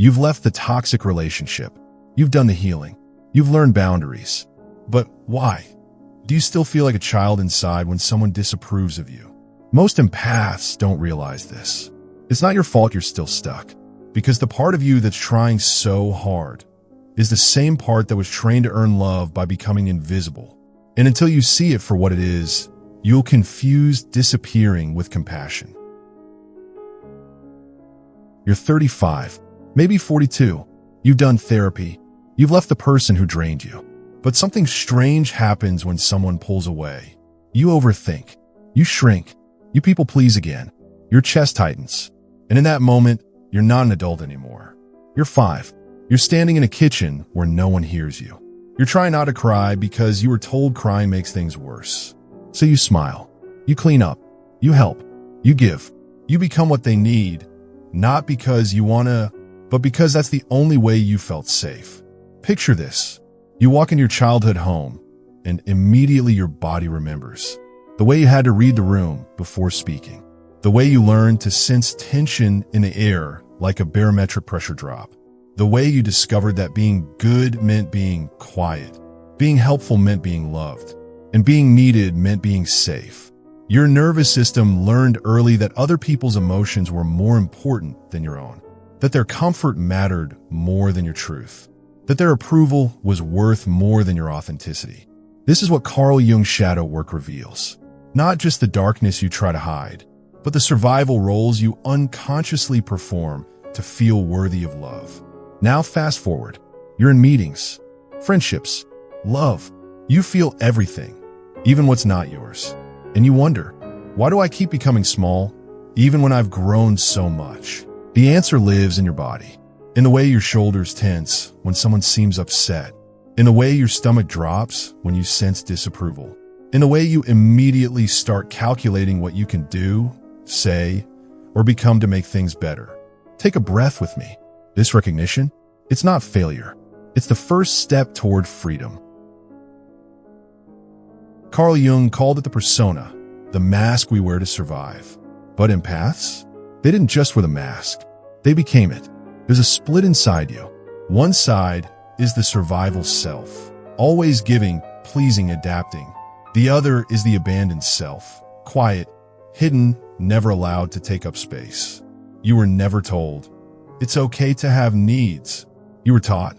You've left the toxic relationship. You've done the healing. You've learned boundaries. But why? Do you still feel like a child inside when someone disapproves of you? Most empaths don't realize this. It's not your fault you're still stuck, because the part of you that's trying so hard is the same part that was trained to earn love by becoming invisible. And until you see it for what it is, you'll confuse disappearing with compassion. You're 35, maybe 42. You've done therapy. You've left the person who drained you. But something strange happens when someone pulls away. You overthink. You shrink. You people please again. Your chest tightens. And in that moment, you're not an adult anymore. You're 5. You're standing in a kitchen where no one hears you. You're trying not to cry because you were told crying makes things worse. So you smile. You clean up. You help. You give. You become what they need, not because you want to, but because that's the only way you felt safe. Picture this. You walk in your childhood home, and immediately your body remembers. The way you had to read the room before speaking. The way you learned to sense tension in the air like a barometric pressure drop. The way you discovered that being good meant being quiet. Being helpful meant being loved. And being needed meant being safe. Your nervous system learned early that other people's emotions were more important than your own. That their comfort mattered more than your truth. That their approval was worth more than your authenticity. This is what Carl Jung's shadow work reveals. Not just the darkness you try to hide, but the survival roles you unconsciously perform to feel worthy of love. Now fast forward. You're in meetings, friendships, love. You feel everything, even what's not yours. And you wonder, why do I keep becoming small, even when I've grown so much? The answer lives in your body. In the way your shoulders tense when someone seems upset. In the way your stomach drops when you sense disapproval. In the way you immediately start calculating what you can do, say, or become to make things better. Take a breath with me. This recognition, it's not failure. It's the first step toward freedom. Carl Jung called it the persona, the mask we wear to survive. But empaths? They didn't just wear the mask. They became it. There's a split inside you. One side is the survival self, always giving, pleasing, adapting. The other is the abandoned self, quiet, hidden, never allowed to take up space. You were never told, it's okay to have needs. You were taught,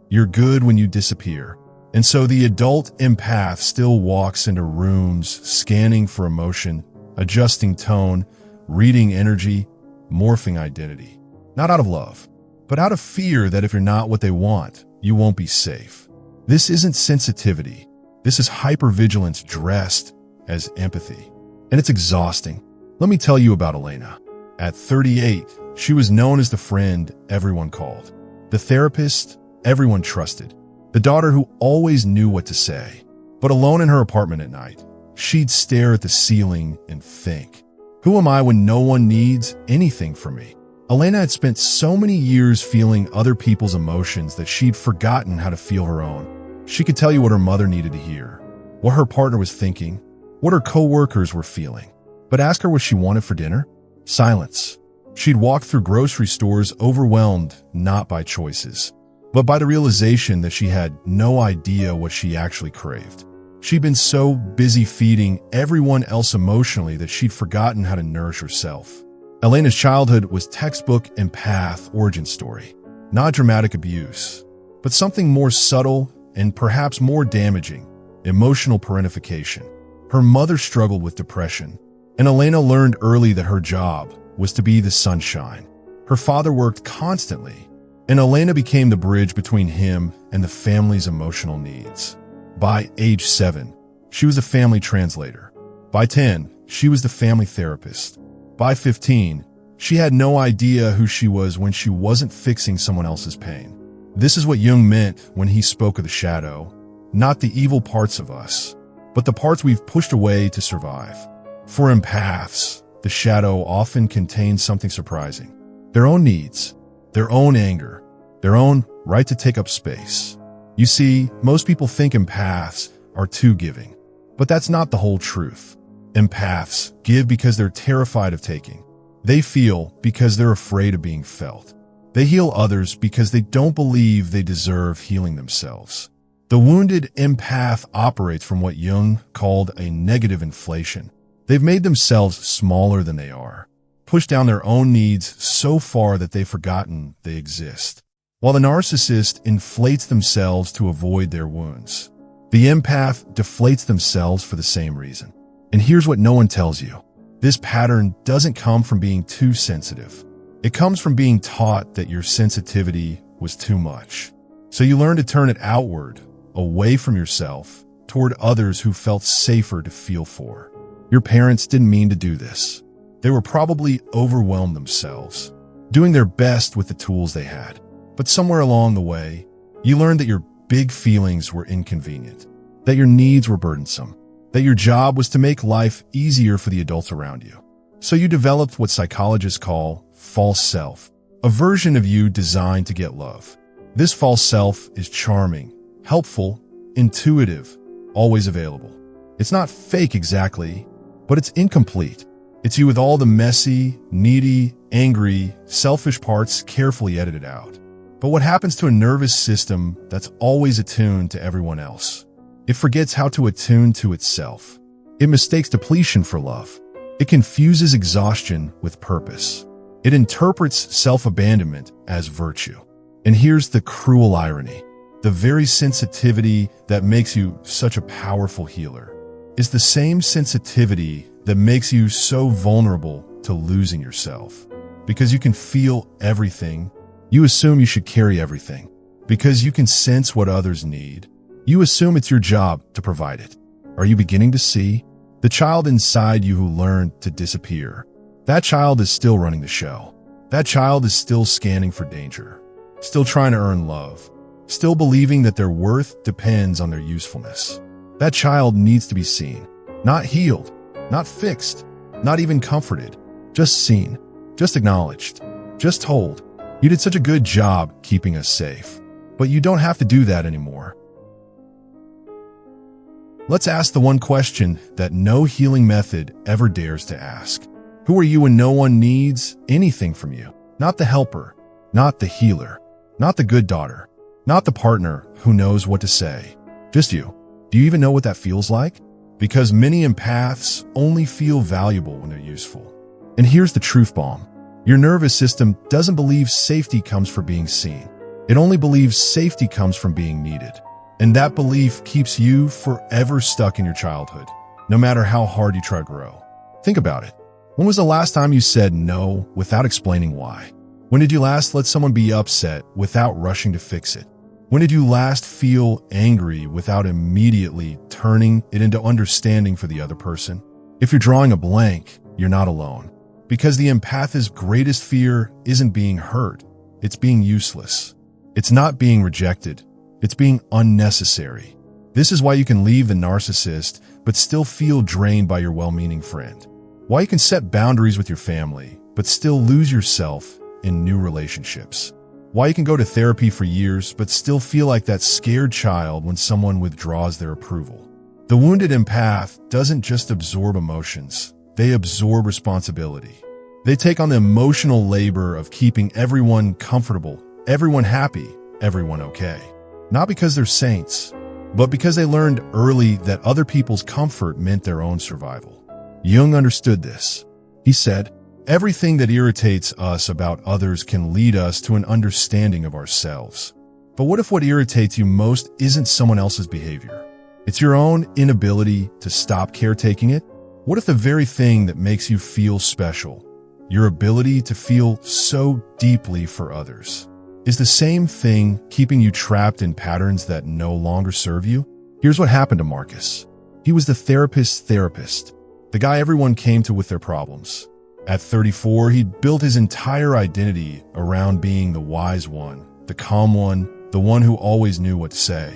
you're good when you disappear. And so the adult empath still walks into rooms, scanning for emotion, adjusting tone, reading energy, morphing identity. Not out of love, but out of fear that if you're not what they want, you won't be safe. This isn't sensitivity. This is hypervigilance dressed as empathy. And it's exhausting. Let me tell you about Elena. At 38, she was known as the friend everyone called, the therapist everyone trusted, the daughter who always knew what to say. But alone in her apartment at night, she'd stare at the ceiling and think, who am I when no one needs anything from me? Elena had spent so many years feeling other people's emotions that she'd forgotten how to feel her own. She could tell you what her mother needed to hear, what her partner was thinking, what her co-workers were feeling. But ask her what she wanted for dinner? Silence. She'd walk through grocery stores overwhelmed not by choices, but by the realization that she had no idea what she actually craved. She'd been so busy feeding everyone else emotionally that she'd forgotten how to nourish herself. Elena's childhood was textbook empath origin story. Not dramatic abuse, but something more subtle and perhaps more damaging, emotional parentification. Her mother struggled with depression, and Elena learned early that her job was to be the sunshine. Her father worked constantly, and Elena became the bridge between him and the family's emotional needs. By age 7, she was a family translator. By 10, she was the family therapist. By 15, she had no idea who she was when she wasn't fixing someone else's pain. This is what Jung meant when he spoke of the shadow, not the evil parts of us, but the parts we've pushed away to survive. For empaths, the shadow often contains something surprising. Their own needs, their own anger, their own right to take up space. You see, most people think empaths are too giving, but that's not the whole truth. Empaths give because they're terrified of taking. They feel because they're afraid of being felt. They heal others because they don't believe they deserve healing themselves. The wounded empath operates from what Jung called a negative inflation. They've made themselves smaller than they are, pushed down their own needs so far that they've forgotten they exist, while the narcissist inflates themselves to avoid their wounds. The empath deflates themselves for the same reason. And here's what no one tells you. This pattern doesn't come from being too sensitive. It comes from being taught that your sensitivity was too much. So you learn to turn it outward, away from yourself, toward others who felt safer to feel for. Your parents didn't mean to do this. They were probably overwhelmed themselves, doing their best with the tools they had. But somewhere along the way, you learned that your big feelings were inconvenient, that your needs were burdensome, that your job was to make life easier for the adults around you. So you developed what psychologists call false self, a version of you designed to get love. This false self is charming, helpful, intuitive, always available. It's not fake exactly, but it's incomplete. It's you with all the messy, needy, angry, selfish parts carefully edited out. But what happens to a nervous system that's always attuned to everyone else? It forgets how to attune to itself. It mistakes depletion for love. It confuses exhaustion with purpose. It interprets self-abandonment as virtue. And here's the cruel irony. The very sensitivity that makes you such a powerful healer is the same sensitivity that makes you so vulnerable to losing yourself. Because you can feel everything, you assume you should carry everything. Because you can sense what others need, you assume it's your job to provide it. Are you beginning to see? The child inside you who learned to disappear. That child is still running the show. That child is still scanning for danger, still trying to earn love, still believing that their worth depends on their usefulness. That child needs to be seen, not healed, not fixed, not even comforted, just seen, just acknowledged, just told, "You did such a good job keeping us safe." But you don't have to do that anymore. Let's ask the one question that no healing method ever dares to ask. Who are you when no one needs anything from you? Not the helper, not the healer, not the good daughter, not the partner who knows what to say. Just you. Do you even know what that feels like? Because many empaths only feel valuable when they're useful. And here's the truth bomb. Your nervous system doesn't believe safety comes from being seen. It only believes safety comes from being needed. And that belief keeps you forever stuck in your childhood, no matter how hard you try to grow. Think about it. When was the last time you said no without explaining why? When did you last let someone be upset without rushing to fix it? When did you last feel angry without immediately turning it into understanding for the other person? If you're drawing a blank, you're not alone. Because the empath's greatest fear isn't being hurt, it's being useless. It's not being rejected, it's being unnecessary. This is why you can leave the narcissist but still feel drained by your well-meaning friend. Why you can set boundaries with your family but still lose yourself in new relationships. Why you can go to therapy for years but still feel like that scared child when someone withdraws their approval. The wounded empath doesn't just absorb emotions, they absorb responsibility. They take on the emotional labor of keeping everyone comfortable, everyone happy, everyone okay. Not because they're saints, but because they learned early that other people's comfort meant their own survival. Jung understood this. He said, "Everything that irritates us about others can lead us to an understanding of ourselves. But what if what irritates you most isn't someone else's behavior? It's your own inability to stop caretaking it? What if the very thing that makes you feel special, your ability to feel so deeply for others, is the same thing keeping you trapped in patterns that no longer serve you?" Here's what happened to Marcus. He was the therapist's therapist, the guy everyone came to with their problems. At 34, he'd built his entire identity around being the wise one, the calm one, the one who always knew what to say.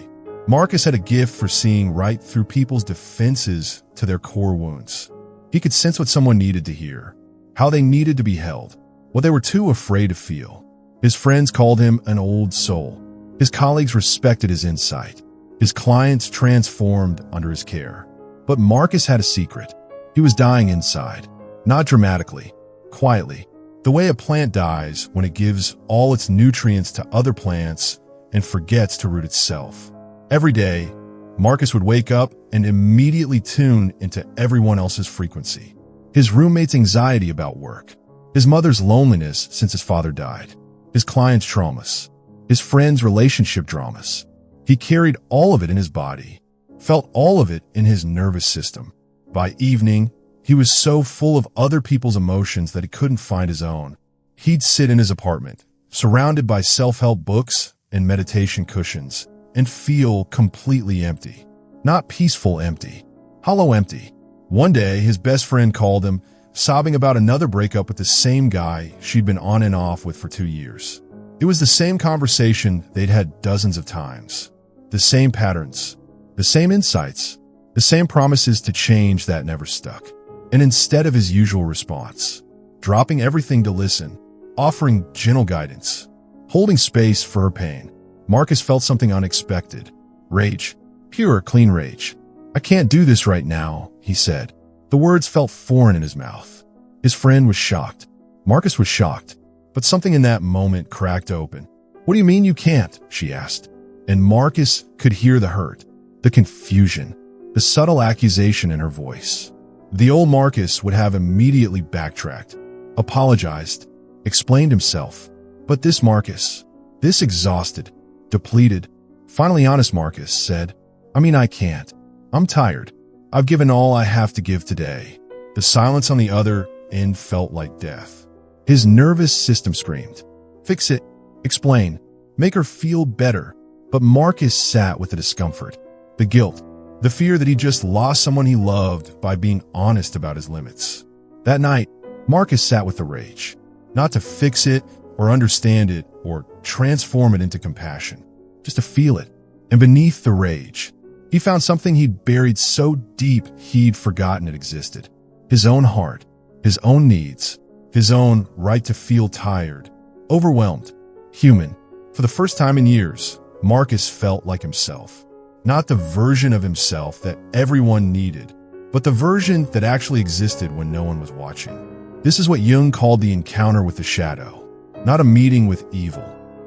Marcus had a gift for seeing right through people's defenses to their core wounds. He could sense what someone needed to hear, how they needed to be held, what they were too afraid to feel. His friends called him an old soul. His colleagues respected his insight. His clients transformed under his care. But Marcus had a secret. He was dying inside. Not dramatically, quietly. The way a plant dies when it gives all its nutrients to other plants and forgets to root itself. Every day, Marcus would wake up and immediately tune into everyone else's frequency. His roommate's anxiety about work, his mother's loneliness since his father died, his clients' traumas, his friends' relationship dramas. He carried all of it in his body, felt all of it in his nervous system. By evening, he was so full of other people's emotions that he couldn't find his own. He'd sit in his apartment, surrounded by self-help books and meditation cushions, and feel completely empty. Not peaceful empty, hollow empty. One day, his best friend called him, sobbing about another breakup with the same guy she'd been on and off with for 2 years. It was the same conversation they'd had dozens of times. The same patterns, the same insights, the same promises to change that never stuck. And instead of his usual response, dropping everything to listen, offering gentle guidance, holding space for her pain, Marcus felt something unexpected. Rage. Pure, clean rage. "I can't do this right now," he said. The words felt foreign in his mouth. His friend was shocked. Marcus was shocked. But something in that moment cracked open. "What do you mean you can't?" she asked. And Marcus could hear the hurt, the confusion, the subtle accusation in her voice. The old Marcus would have immediately backtracked, apologized, explained himself. But this Marcus, this exhausted, depleted, finally honest Marcus said, I can't. I'm tired. I've given all I have to give today." The silence on the other end felt like death. His nervous system screamed, "Fix it. Explain. Make her feel better." But Marcus sat with the discomfort, the guilt, the fear that he just lost someone he loved by being honest about his limits. That night, Marcus sat with the rage, not to fix it or understand it or transform it into compassion, just to feel it. And beneath the rage, he found something he'd buried so deep he'd forgotten it existed. His own heart, his own needs, his own right to feel tired, overwhelmed, human. For the first time in years, Marcus felt like himself. Not the version of himself that everyone needed, but the version that actually existed when no one was watching. This is what Jung called the encounter with the shadow. Not a meeting with evil,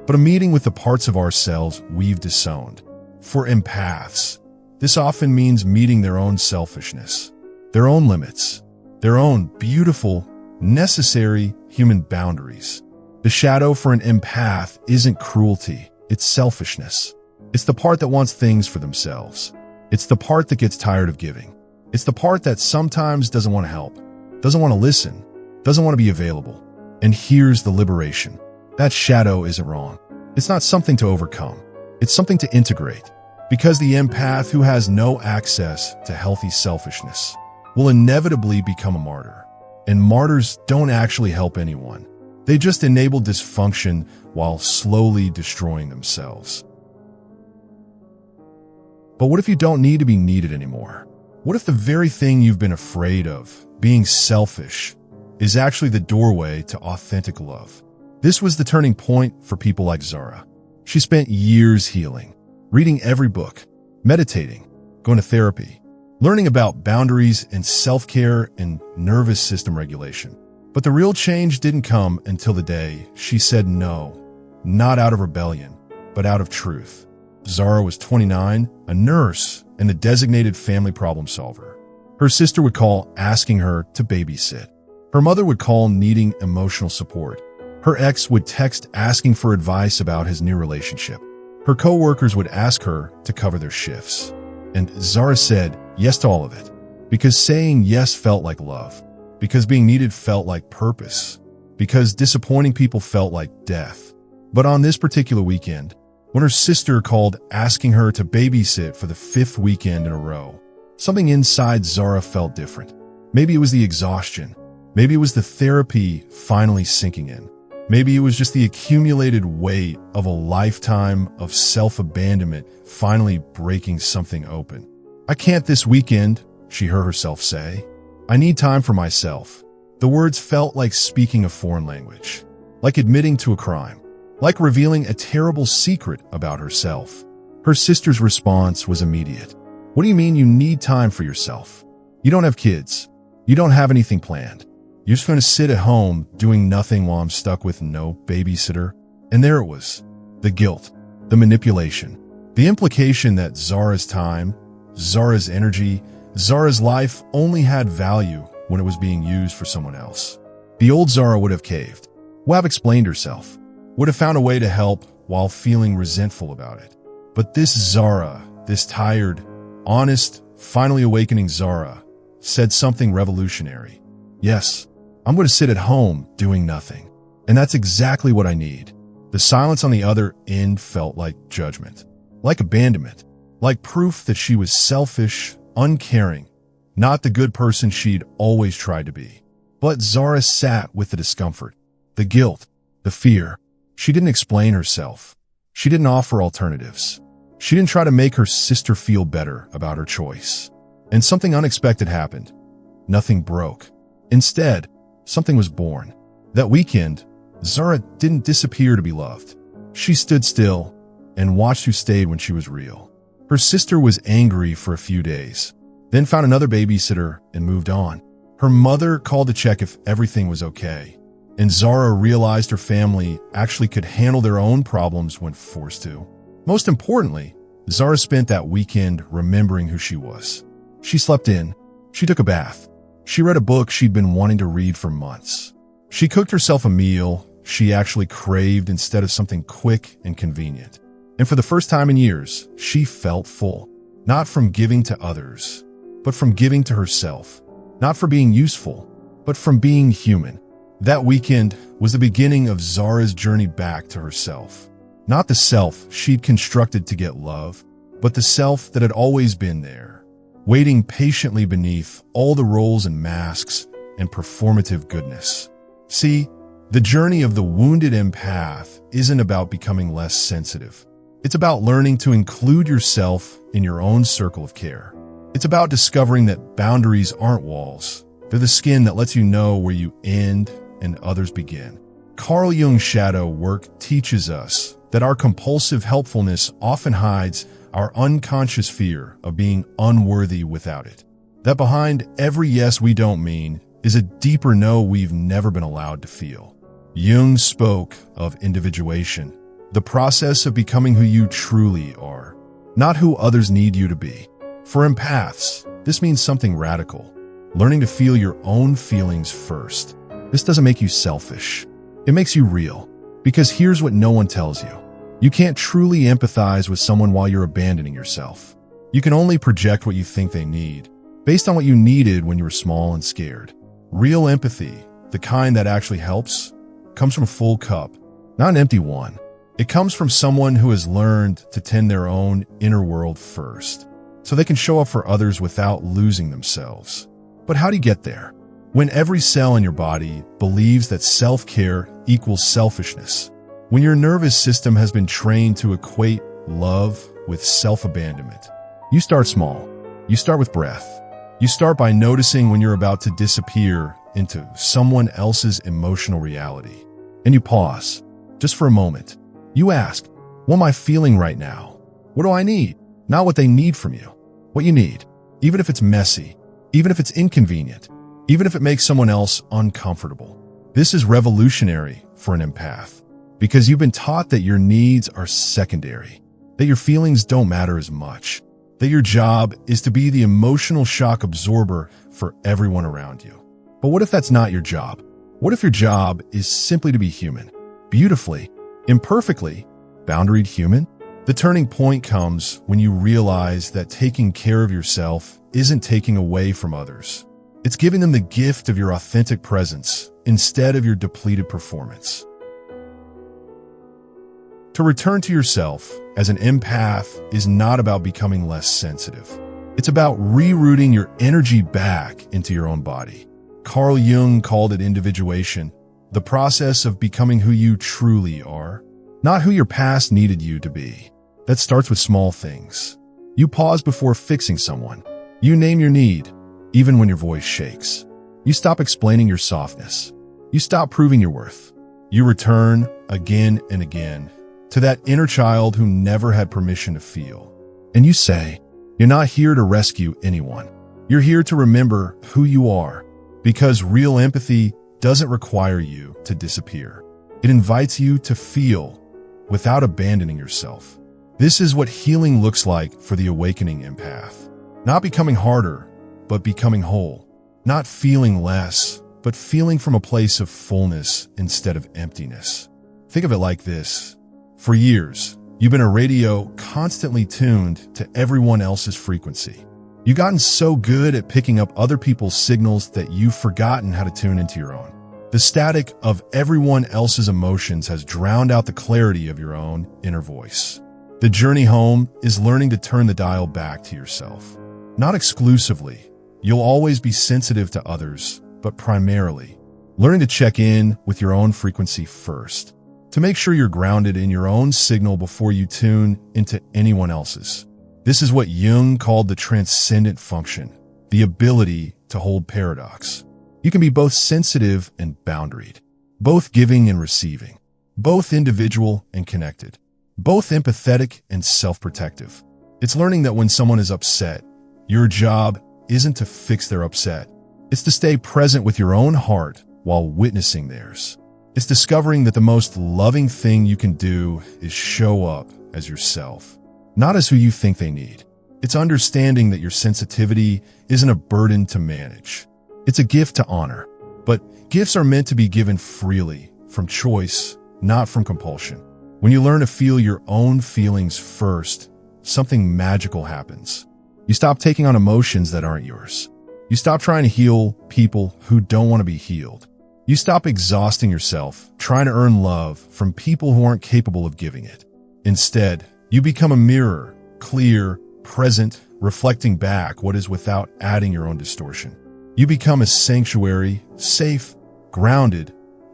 but a meeting with the parts of ourselves we've disowned. For empaths, this often means meeting their own selfishness, their own limits, their own beautiful, necessary human boundaries. The shadow for an empath isn't cruelty, it's selfishness. It's the part that wants things for themselves. It's the part that gets tired of giving. It's the part that sometimes doesn't want to help, doesn't want to listen, doesn't want to be available. And here's the liberation. That shadow isn't wrong. It's not something to overcome. It's something to integrate. Because the empath who has no access to healthy selfishness will inevitably become a martyr. And martyrs don't actually help anyone. They just enable dysfunction while slowly destroying themselves. But what if you don't need to be needed anymore? What if the very thing you've been afraid of, being selfish, is actually the doorway to authentic love? This was the turning point for people like Zara. She spent years healing, reading every book, meditating, going to therapy, learning about boundaries and self-care and nervous system regulation. But the real change didn't come until the day she said no, not out of rebellion, but out of truth. Zara was 29, a nurse, and a designated family problem solver. Her sister would call asking her to babysit. Her mother would call needing emotional support. Her ex would text asking for advice about his new relationship. Her co-workers would ask her to cover their shifts. And Zara said yes to all of it, because saying yes felt like love, because being needed felt like purpose, because disappointing people felt like death. But on this particular weekend, when her sister called asking her to babysit for the 5th weekend in a row, something inside Zara felt different. Maybe it was the exhaustion. Maybe it was the therapy finally sinking in. Maybe it was just the accumulated weight of a lifetime of self-abandonment finally breaking something open. "I can't this weekend," she heard herself say. "I need time for myself." The words felt like speaking a foreign language, like admitting to a crime, like revealing a terrible secret about herself. Her sister's response was immediate. "What do you mean you need time for yourself? You don't have kids. You don't have anything planned. You're just going to sit at home doing nothing while I'm stuck with no babysitter? And there it was. The guilt, the manipulation, the implication that Zara's time, Zara's energy, Zara's life only had value when it was being used for someone else. The old Zara would have caved, would have explained herself, would have found a way to help while feeling resentful about it. But this Zara, this tired, honest, finally awakening Zara, said something revolutionary. Yes, I'm going to sit at home doing nothing. And that's exactly what I need. The silence on the other end felt like judgment, like abandonment, like proof that she was selfish, uncaring, not the good person she'd always tried to be. But Zara sat with the discomfort, the guilt, the fear. She didn't explain herself. She didn't offer alternatives. She didn't try to make her sister feel better about her choice. And something unexpected happened. Nothing broke. Instead, something was born. That weekend, Zara didn't disappear to be loved. She stood still and watched who stayed when she was real. Her sister was angry for a few days, then found another babysitter and moved on. Her mother called to check if everything was okay, and Zara realized her family actually could handle their own problems when forced to. Most importantly, Zara spent that weekend remembering who she was. She slept in. She took a bath. She read a book she'd been wanting to read for months. She cooked herself a meal she actually craved instead of something quick and convenient. And for the first time in years, she felt full. Not from giving to others, but from giving to herself. Not for being useful, but from being human. That weekend was the beginning of Zara's journey back to herself. Not the self she'd constructed to get love, but the self that had always been there, waiting patiently beneath all the roles and masks and performative goodness. See, the journey of the wounded empath isn't about becoming less sensitive. It's about learning to include yourself in your own circle of care. It's about discovering that boundaries aren't walls. They're the skin that lets you know where you end and others begin. Carl Jung's shadow work teaches us that our compulsive helpfulness often hides our unconscious fear of being unworthy without it. That behind every yes we don't mean is a deeper no we've never been allowed to feel. Jung spoke of individuation, the process of becoming who you truly are, not who others need you to be. For empaths, this means something radical, learning to feel your own feelings first. This doesn't make you selfish. It makes you real. Because here's what no one tells you. You can't truly empathize with someone while you're abandoning yourself. You can only project what you think they need, based on what you needed when you were small and scared. Real empathy, the kind that actually helps, comes from a full cup, not an empty one. It comes from someone who has learned to tend their own inner world first, so they can show up for others without losing themselves. But how do you get there? When every cell in your body believes that self-care equals selfishness. When your nervous system has been trained to equate love with self-abandonment. You start small. You start with breath. You start by noticing when you're about to disappear into someone else's emotional reality. And you pause, just for a moment. You ask, what am I feeling right now? What do I need? Not what they need from you. What you need, even if it's messy, even if it's inconvenient, even if it makes someone else uncomfortable. This is revolutionary for an empath, because you've been taught that your needs are secondary, that your feelings don't matter as much, that your job is to be the emotional shock absorber for everyone around you. But what if that's not your job? What if your job is simply to be human, beautifully, imperfectly, boundaried human? The turning point comes when you realize that taking care of yourself isn't taking away from others. It's giving them the gift of your authentic presence instead of your depleted performance. To return to yourself as an empath is not about becoming less sensitive. It's about rerouting your energy back into your own body. Carl Jung called it individuation, the process of becoming who you truly are, not who your past needed you to be. That starts with small things. You pause before fixing someone. You name your need, even when your voice shakes. You stop explaining your softness. You stop proving your worth. You return again and again to that inner child who never had permission to feel. And you say, you're not here to rescue anyone. You're here to remember who you are, because real empathy doesn't require you to disappear. It invites you to feel without abandoning yourself. This is what healing looks like for the awakening empath. Not becoming harder, but becoming whole. Not feeling less, but feeling from a place of fullness instead of emptiness. Think of it like this. For years, you've been a radio constantly tuned to everyone else's frequency. You've gotten so good at picking up other people's signals that you've forgotten how to tune into your own. The static of everyone else's emotions has drowned out the clarity of your own inner voice. The journey home is learning to turn the dial back to yourself. Not exclusively. You'll always be sensitive to others, but primarily learning to check in with your own frequency first. To make sure you're grounded in your own signal before you tune into anyone else's. This is what Jung called the transcendent function, the ability to hold paradox. You can be both sensitive and boundaried, both giving and receiving, both individual and connected, both empathetic and self-protective. It's learning that when someone is upset, your job isn't to fix their upset. It's to stay present with your own heart while witnessing theirs. It's discovering that the most loving thing you can do is show up as yourself, not as who you think they need. It's understanding that your sensitivity isn't a burden to manage. It's a gift to honor. But gifts are meant to be given freely, from choice, not from compulsion. When you learn to feel your own feelings first, something magical happens. You stop taking on emotions that aren't yours. You stop trying to heal people who don't want to be healed. You stop exhausting yourself trying to earn love from people who aren't capable of giving it. Instead, you become a mirror, clear, present, reflecting back what is without adding your own distortion. You become a sanctuary, safe, grounded,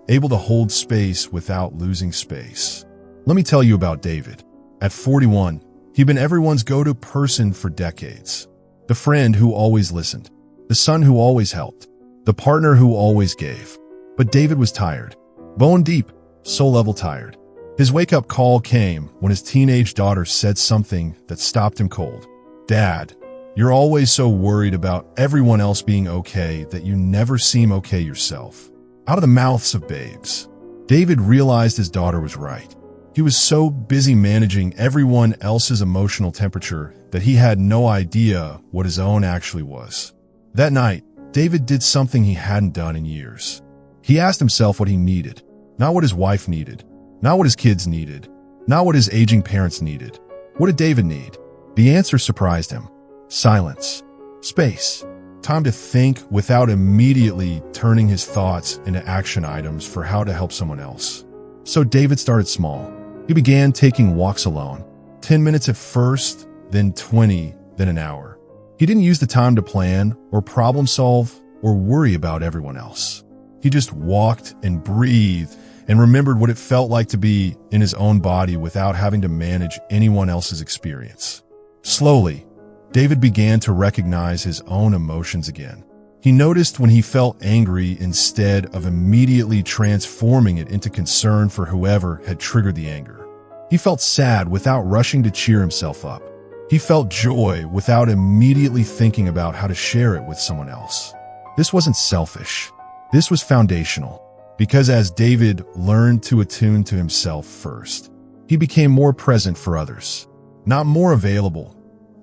able to hold space without losing space. Let me tell you about David. At 41, he'd been everyone's go-to person for decades. The friend who always listened, the son who always helped, the partner who always gave. But David was tired, bone deep, soul-level tired. His wake-up call came when his teenage daughter said something that stopped him cold. "Dad, you're always so worried about everyone else being okay that you never seem okay yourself." Out of the mouths of babes, David realized his daughter was right. He was so busy managing everyone else's emotional temperature that he had no idea what his own actually was. That night, David did something he hadn't done in years. He asked himself what he needed, not what his wife needed, not what his kids needed, not what his aging parents needed. What did David need? The answer surprised him. Silence. Space. Time to think without immediately turning his thoughts into action items for how to help someone else. So David started small. He began taking walks alone. 10 minutes at first, then 20, then an hour. He didn't use the time to plan or problem solve or worry about everyone else. He just walked and breathed and remembered what it felt like to be in his own body without having to manage anyone else's experience. Slowly, David began to recognize his own emotions again. He noticed when he felt angry instead of immediately transforming it into concern for whoever had triggered the anger. He felt sad without rushing to cheer himself up. He felt joy without immediately thinking about how to share it with someone else. This wasn't selfish. This was foundational, because as David learned to attune to himself first, he became more present for others. Not more available,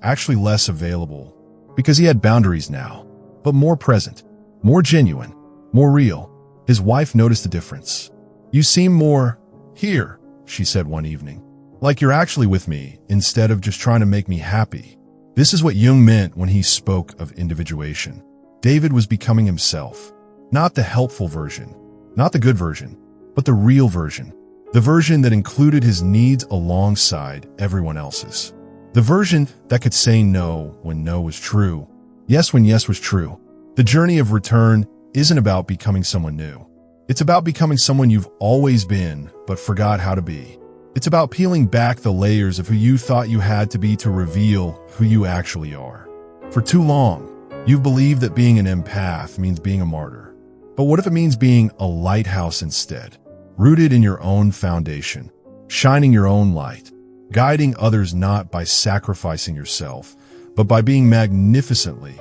actually less available, because he had boundaries now, but more present, more genuine, more real. His wife noticed the difference. "You seem more here," she said one evening. "Like you're actually with me instead of just trying to make me happy." This is what Jung meant when he spoke of individuation. David was becoming himself. Not the helpful version, not the good version, but the real version. The version that included his needs alongside everyone else's. The version that could say no when no was true, yes when yes was true. The journey of return isn't about becoming someone new. It's about becoming someone you've always been but forgot how to be. It's about peeling back the layers of who you thought you had to be to reveal who you actually are. For too long, you've believed that being an empath means being a martyr. But what if it means being a lighthouse instead? Rooted in your own foundation, shining your own light, guiding others not by sacrificing yourself, but by being magnificently,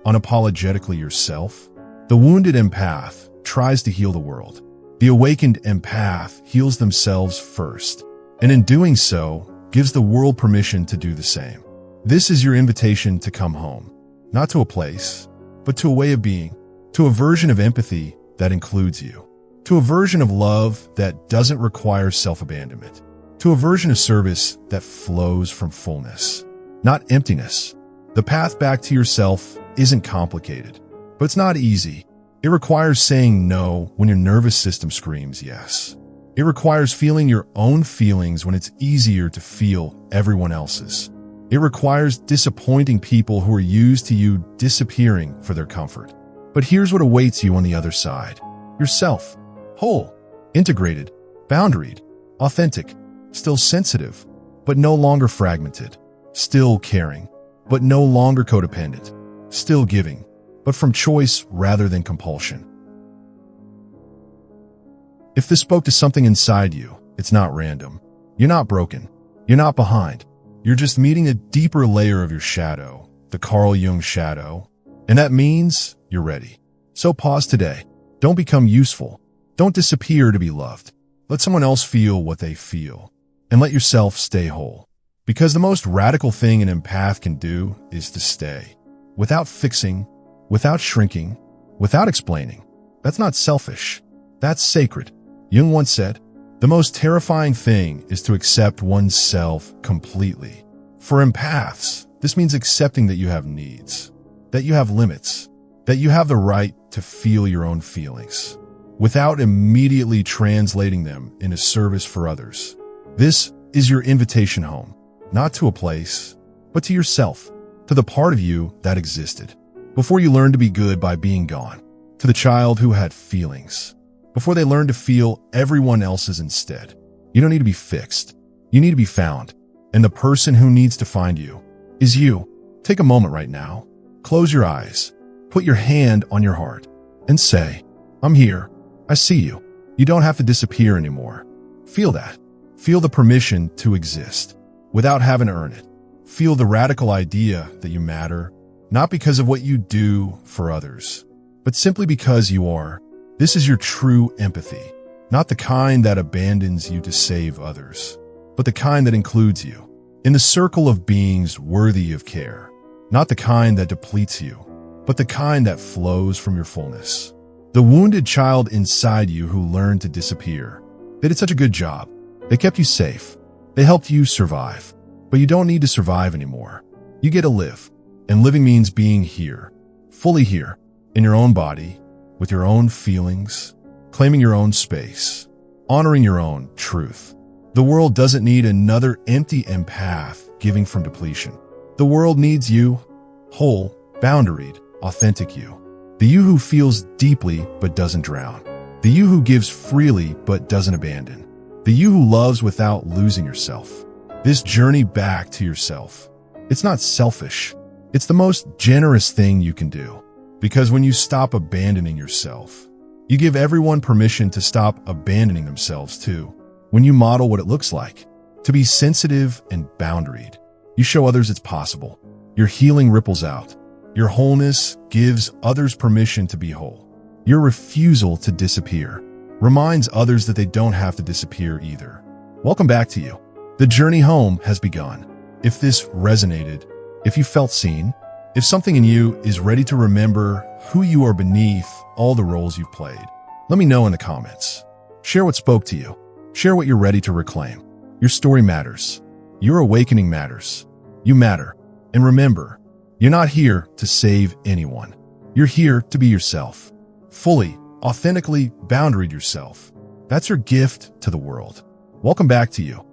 unapologetically yourself? The wounded empath tries to heal the world. The awakened empath heals themselves first, and in doing so, gives the world permission to do the same. This is your invitation to come home, not to a place, but to a way of being, to a version of empathy that includes you, to a version of love that doesn't require self-abandonment, to a version of service that flows from fullness, not emptiness. The path back to yourself isn't complicated, but it's not easy. It requires saying no when your nervous system screams yes. It requires feeling your own feelings when it's easier to feel everyone else's. It requires disappointing people who are used to you disappearing for their comfort. But here's what awaits you on the other side. Yourself, whole, integrated, boundaried, authentic, still sensitive, but no longer fragmented, still caring, but no longer codependent, still giving, but from choice rather than compulsion. If this spoke to something inside you, it's not random. You're not broken. You're not behind. You're just meeting a deeper layer of your shadow, the Carl Jung shadow, and that means you're ready. So pause today. Don't become useful. Don't disappear to be loved. Let someone else feel what they feel, and let yourself stay whole. Because the most radical thing an empath can do is to stay, without fixing, without shrinking, without explaining. That's not selfish. That's sacred. Jung once said, "The most terrifying thing is to accept oneself completely." For empaths, this means accepting that you have needs, that you have limits, that you have the right to feel your own feelings, without immediately translating them into service for others. This is your invitation home, not to a place, but to yourself, to the part of you that existed before you learned to be good by being gone, to the child who had feelings, before they learned to feel everyone else's instead. You don't need to be fixed. You need to be found. And the person who needs to find you is you. Take a moment right now. Close your eyes. Put your hand on your heart and say, "I'm here. I see you." You don't have to disappear anymore. Feel that. Feel the permission to exist without having to earn it. Feel the radical idea that you matter, not because of what you do for others, but simply because you are. This is your true empathy, not the kind that abandons you to save others, but the kind that includes you in the circle of beings worthy of care, not the kind that depletes you, but the kind that flows from your fullness. The wounded child inside you who learned to disappear. They did such a good job. They kept you safe. They helped you survive. But you don't need to survive anymore. You get to live. And living means being here, fully here, in your own body, with your own feelings, claiming your own space, honoring your own truth. The world doesn't need another empty empath giving from depletion. The world needs you, whole, boundaried, authentic you. The you who feels deeply but doesn't drown. The you who gives freely but doesn't abandon. The you who loves without losing yourself. This journey back to yourself. It's not selfish. It's the most generous thing you can do. Because when you stop abandoning yourself, you give everyone permission to stop abandoning themselves too. When you model what it looks like to be sensitive and boundaried, you show others it's possible. Your healing ripples out. Your wholeness gives others permission to be whole. Your refusal to disappear reminds others that they don't have to disappear either. Welcome back to you. The journey home has begun. If this resonated, if you felt seen, if something in you is ready to remember who you are beneath all the roles you've played, let me know in the comments. Share what spoke to you. Share what you're ready to reclaim. Your story matters. Your awakening matters. You matter. And remember, you're not here to save anyone. You're here to be yourself. Fully, authentically boundaried yourself. That's your gift to the world. Welcome back to you.